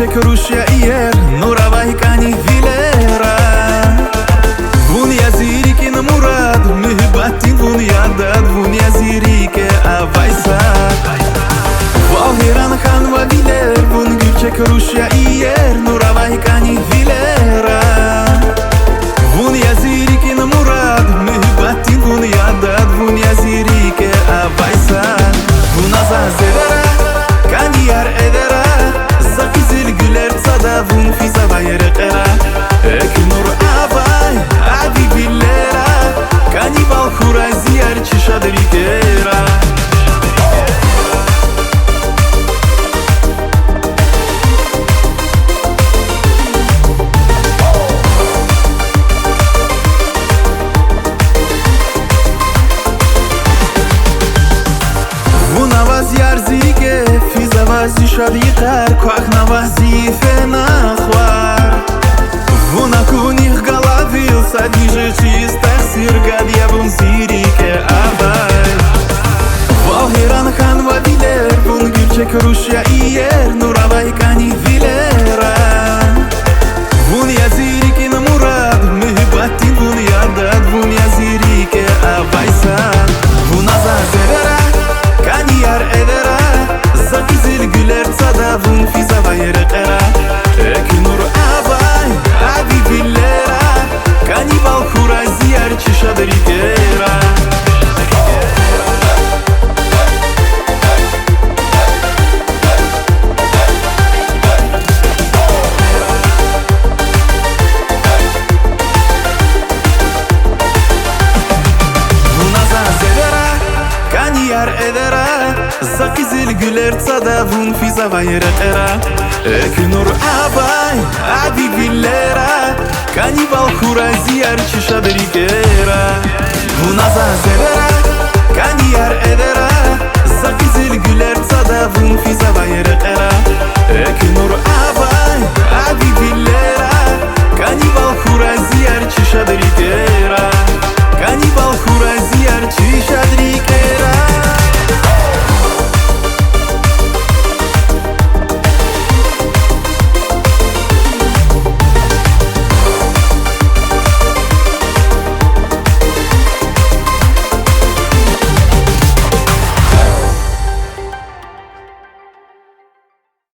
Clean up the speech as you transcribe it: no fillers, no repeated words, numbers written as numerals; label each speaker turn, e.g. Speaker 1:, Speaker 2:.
Speaker 1: gülçek Rusya iyer Nura vahikani vilera Vun yazirikin murad Mühibbatin vun yadad Vun yazirike avaysad Vahiran khan va viler Vun gülçek Rusya iyer Nura vahikani vilera Vun yazirikin murad Mühibbatin vun yadad Vun yazirike avaysad Vun azazedera Kani yar edera Zakizil güler sada Vun fiza vayrıqera Ek nur avay Adi villera Kani bal kuray ziyar çişadrikera Zige fiza vazi shadiqar Koach na vazi fena khwar Vuna kunih galavil Sadniже чистых сиргад Я вун зирike avay Vahiran khan va viler Vun gülçek Rusya iyer Nura vahikani vilera Vun yazirikin murad Mühibbatin vun yadad Vun yazirike avaysad Vun azazedera Kani yar edera Zakizil güler sada Vun fiza vayrıqera Ek nur avay Adi villera Kani bal kuray ziyar çişadrikera Yar edera Zakizil güler sada Vun fiza vayrıqera Ek nur avay Adi villera Kani bal kuray ziyar çişadrikera Vun azazedera Kani yar edera Zakizil güler sada Vun fiza vayrıqera